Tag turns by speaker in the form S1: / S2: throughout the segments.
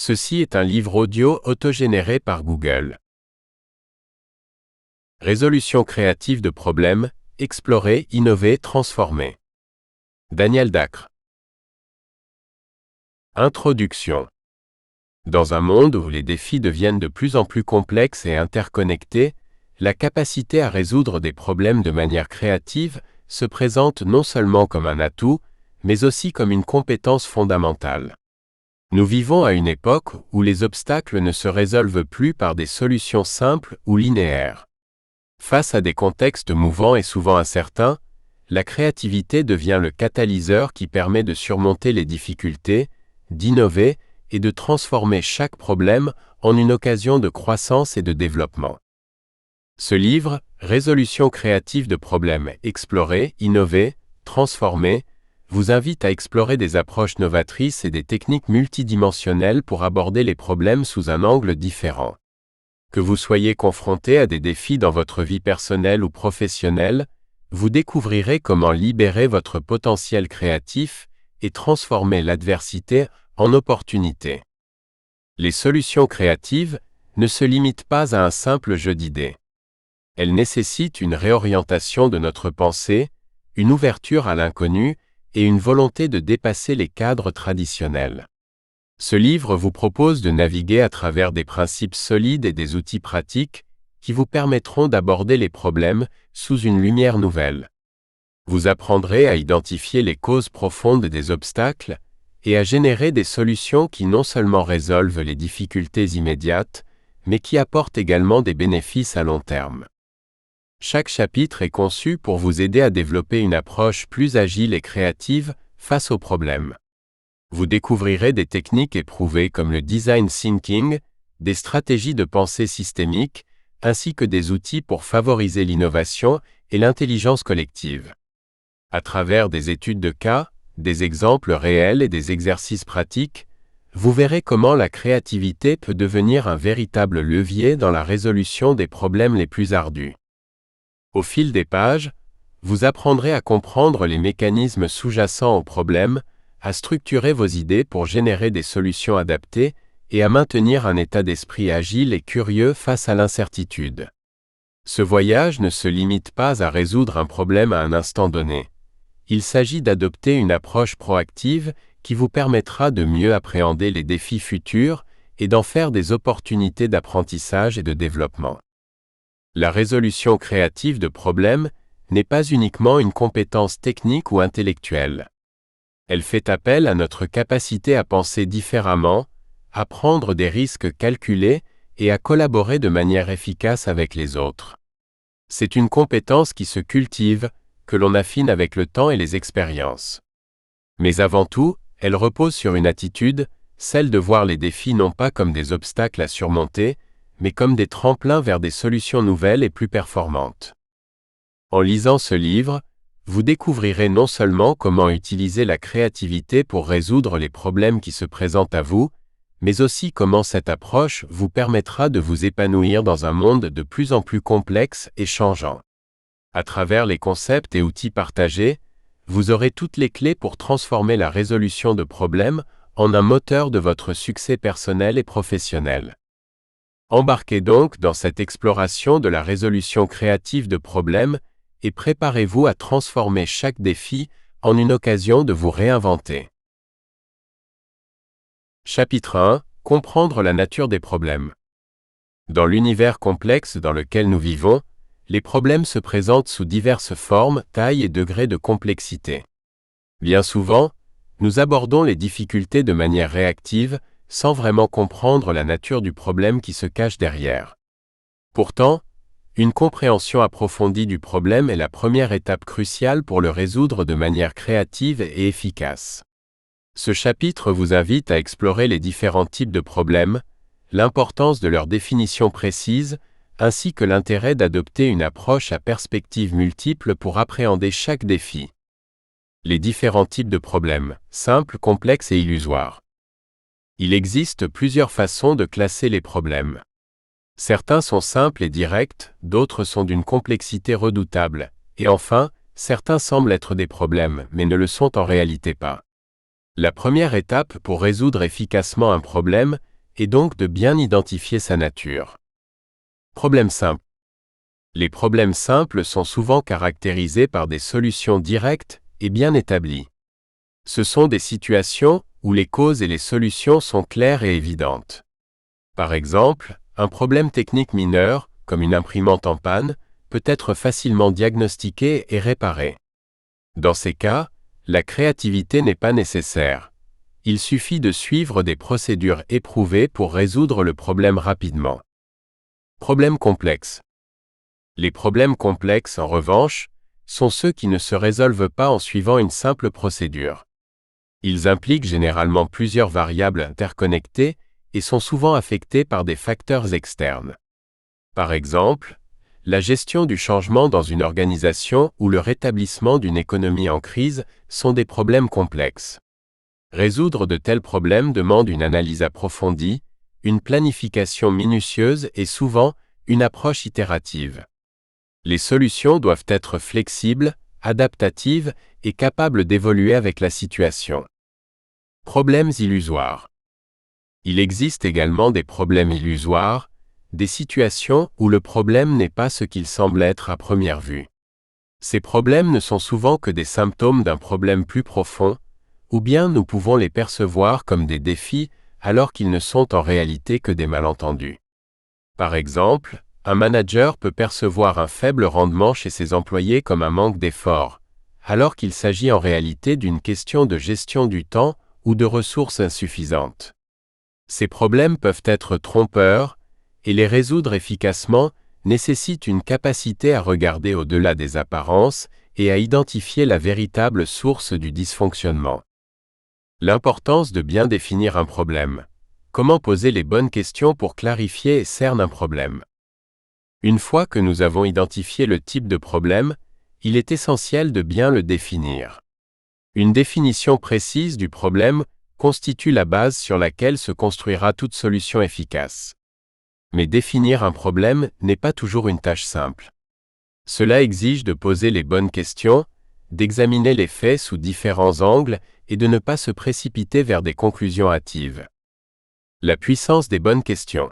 S1: Ceci est un livre audio autogénéré par Google. Résolution créative de problèmes, explorer, innover, transformer. Daniel Dacre. Introduction. Dans un monde où les défis deviennent de plus en plus complexes et interconnectés, la capacité à résoudre des problèmes de manière créative se présente non seulement comme un atout, mais aussi comme une compétence fondamentale. Nous vivons à une époque où les obstacles ne se résolvent plus par des solutions simples ou linéaires. Face à des contextes mouvants et souvent incertains, la créativité devient le catalyseur qui permet de surmonter les difficultés, d'innover et de transformer chaque problème en une occasion de croissance et de développement. Ce livre, Résolution créative de problèmes, explorer, innover, transformer, vous invite à explorer des approches novatrices et des techniques multidimensionnelles pour aborder les problèmes sous un angle différent. Que vous soyez confronté à des défis dans votre vie personnelle ou professionnelle, vous découvrirez comment libérer votre potentiel créatif et transformer l'adversité en opportunité. Les solutions créatives ne se limitent pas à un simple jeu d'idées. Elles nécessitent une réorientation de notre pensée, une ouverture à l'inconnu et une volonté de dépasser les cadres traditionnels. Ce livre vous propose de naviguer à travers des principes solides et des outils pratiques qui vous permettront d'aborder les problèmes sous une lumière nouvelle. Vous apprendrez à identifier les causes profondes des obstacles et à générer des solutions qui non seulement résolvent les difficultés immédiates, mais qui apportent également des bénéfices à long terme. Chaque chapitre est conçu pour vous aider à développer une approche plus agile et créative face aux problèmes. Vous découvrirez des techniques éprouvées comme le design thinking, des stratégies de pensée systémique, ainsi que des outils pour favoriser l'innovation et l'intelligence collective. À travers des études de cas, des exemples réels et des exercices pratiques, vous verrez comment la créativité peut devenir un véritable levier dans la résolution des problèmes les plus ardus. Au fil des pages, vous apprendrez à comprendre les mécanismes sous-jacents aux problèmes, à structurer vos idées pour générer des solutions adaptées et à maintenir un état d'esprit agile et curieux face à l'incertitude. Ce voyage ne se limite pas à résoudre un problème à un instant donné. Il s'agit d'adopter une approche proactive qui vous permettra de mieux appréhender les défis futurs et d'en faire des opportunités d'apprentissage et de développement. La résolution créative de problèmes n'est pas uniquement une compétence technique ou intellectuelle. Elle fait appel à notre capacité à penser différemment, à prendre des risques calculés et à collaborer de manière efficace avec les autres. C'est une compétence qui se cultive, que l'on affine avec le temps et les expériences. Mais avant tout, elle repose sur une attitude, celle de voir les défis non pas comme des obstacles à surmonter, mais comme des tremplins vers des solutions nouvelles et plus performantes. En lisant ce livre, vous découvrirez non seulement comment utiliser la créativité pour résoudre les problèmes qui se présentent à vous, mais aussi comment cette approche vous permettra de vous épanouir dans un monde de plus en plus complexe et changeant. À travers les concepts et outils partagés, vous aurez toutes les clés pour transformer la résolution de problèmes en un moteur de votre succès personnel et professionnel. Embarquez donc dans cette exploration de la résolution créative de problèmes et préparez-vous à transformer chaque défi en une occasion de vous réinventer. Chapitre 1. Comprendre la nature des problèmes. Dans l'univers complexe dans lequel nous vivons, les problèmes se présentent sous diverses formes, tailles et degrés de complexité. Bien souvent, nous abordons les difficultés de manière réactive, sans vraiment comprendre la nature du problème qui se cache derrière. Pourtant, une compréhension approfondie du problème est la première étape cruciale pour le résoudre de manière créative et efficace. Ce chapitre vous invite à explorer les différents types de problèmes, l'importance de leur définition précise, ainsi que l'intérêt d'adopter une approche à perspectives multiples pour appréhender chaque défi. Les différents types de problèmes, simples, complexes et illusoires. Il existe plusieurs façons de classer les problèmes. Certains sont simples et directs, d'autres sont d'une complexité redoutable, et enfin, certains semblent être des problèmes, mais ne le sont en réalité pas. La première étape pour résoudre efficacement un problème et donc de bien identifier sa nature. Problème simple. Les problèmes simples sont souvent caractérisés par des solutions directes et bien établies. Ce sont des situations où les causes et les solutions sont claires et évidentes. Par exemple, un problème technique mineur, comme une imprimante en panne, peut être facilement diagnostiqué et réparé. Dans ces cas, la créativité n'est pas nécessaire. Il suffit de suivre des procédures éprouvées pour résoudre le problème rapidement. Problème complexe. Les problèmes complexes, en revanche, sont ceux qui ne se résolvent pas en suivant une simple procédure. Ils impliquent généralement plusieurs variables interconnectées et sont souvent affectés par des facteurs externes. Par exemple, la gestion du changement dans une organisation ou le rétablissement d'une économie en crise sont des problèmes complexes. Résoudre de tels problèmes demande une analyse approfondie, une planification minutieuse et souvent une approche itérative. Les solutions doivent être flexibles, adaptatives et capables d'évoluer avec la situation. Problèmes illusoires. Il existe également des problèmes illusoires, des situations où le problème n'est pas ce qu'il semble être à première vue. Ces problèmes ne sont souvent que des symptômes d'un problème plus profond, ou bien nous pouvons les percevoir comme des défis alors qu'ils ne sont en réalité que des malentendus. Par exemple, un manager peut percevoir un faible rendement chez ses employés comme un manque d'effort, alors qu'il s'agit en réalité d'une question de gestion du temps ou de ressources insuffisantes. Ces problèmes peuvent être trompeurs, et les résoudre efficacement nécessite une capacité à regarder au-delà des apparences et à identifier la véritable source du dysfonctionnement. L'importance de bien définir un problème. Comment poser les bonnes questions pour clarifier et cerner un problème? Une fois que nous avons identifié le type de problème, il est essentiel de bien le définir. Une définition précise du problème constitue la base sur laquelle se construira toute solution efficace. Mais définir un problème n'est pas toujours une tâche simple. Cela exige de poser les bonnes questions, d'examiner les faits sous différents angles et de ne pas se précipiter vers des conclusions hâtives. La puissance des bonnes questions.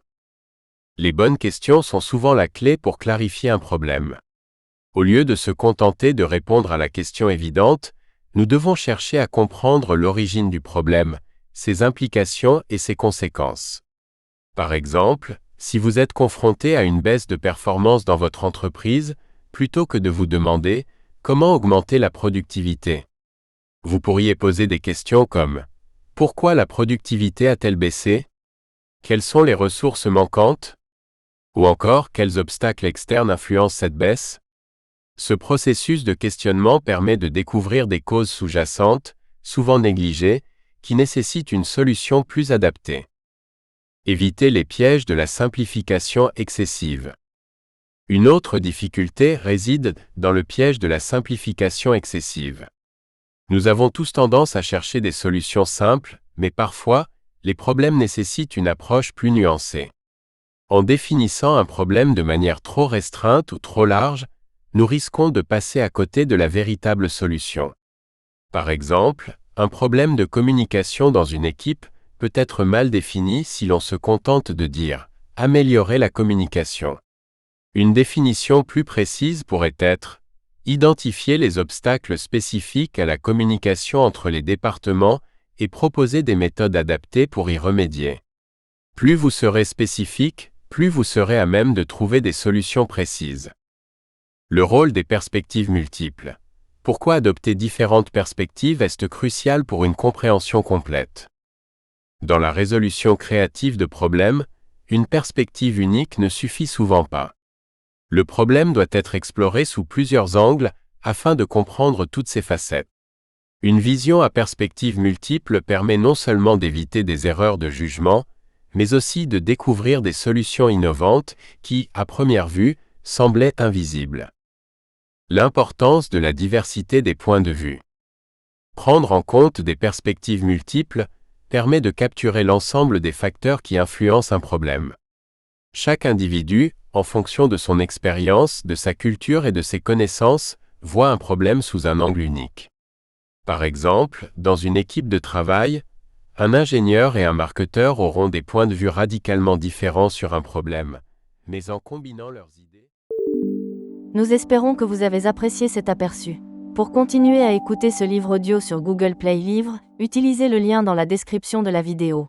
S1: Les bonnes questions sont souvent la clé pour clarifier un problème. Au lieu de se contenter de répondre à la question évidente, nous devons chercher à comprendre l'origine du problème, ses implications et ses conséquences. Par exemple, si vous êtes confronté à une baisse de performance dans votre entreprise, plutôt que de vous demander « Comment augmenter la productivité ?», vous pourriez poser des questions comme « Pourquoi la productivité a-t-elle baissé ? Quelles sont les ressources manquantes ? Ou encore, quels obstacles externes influencent cette baisse ? » Ce processus de questionnement permet de découvrir des causes sous-jacentes, souvent négligées, qui nécessitent une solution plus adaptée. Éviter les pièges de la simplification excessive. Une autre difficulté réside dans le piège de la simplification excessive. Nous avons tous tendance à chercher des solutions simples, mais parfois, les problèmes nécessitent une approche plus nuancée. En définissant un problème de manière trop restreinte ou trop large, nous risquons de passer à côté de la véritable solution. Par exemple, un problème de communication dans une équipe peut être mal défini si l'on se contente de dire « améliorer la communication ». Une définition plus précise pourrait être « identifier les obstacles spécifiques à la communication entre les départements et proposer des méthodes adaptées pour y remédier ». Plus vous serez spécifique, plus vous serez à même de trouver des solutions précises. Le rôle des perspectives multiples. Pourquoi adopter différentes perspectives est crucial pour une compréhension complète. Dans la résolution créative de problèmes, une perspective unique ne suffit souvent pas. Le problème doit être exploré sous plusieurs angles afin de comprendre toutes ses facettes. Une vision à perspectives multiples permet non seulement d'éviter des erreurs de jugement, mais aussi de découvrir des solutions innovantes qui, à première vue, semblaient invisibles. L'importance de la diversité des points de vue. Prendre en compte des perspectives multiples permet de capturer l'ensemble des facteurs qui influencent un problème. Chaque individu, en fonction de son expérience, de sa culture et de ses connaissances, voit un problème sous un angle unique. Par exemple, dans une équipe de travail, Un ingénieur et un marketeur auront des points de vue radicalement différents sur un problème, mais en combinant leurs idées...
S2: Nous espérons que vous avez apprécié cet aperçu. Pour continuer à écouter ce livre audio sur Google Play Livres, utilisez le lien dans la description de la vidéo.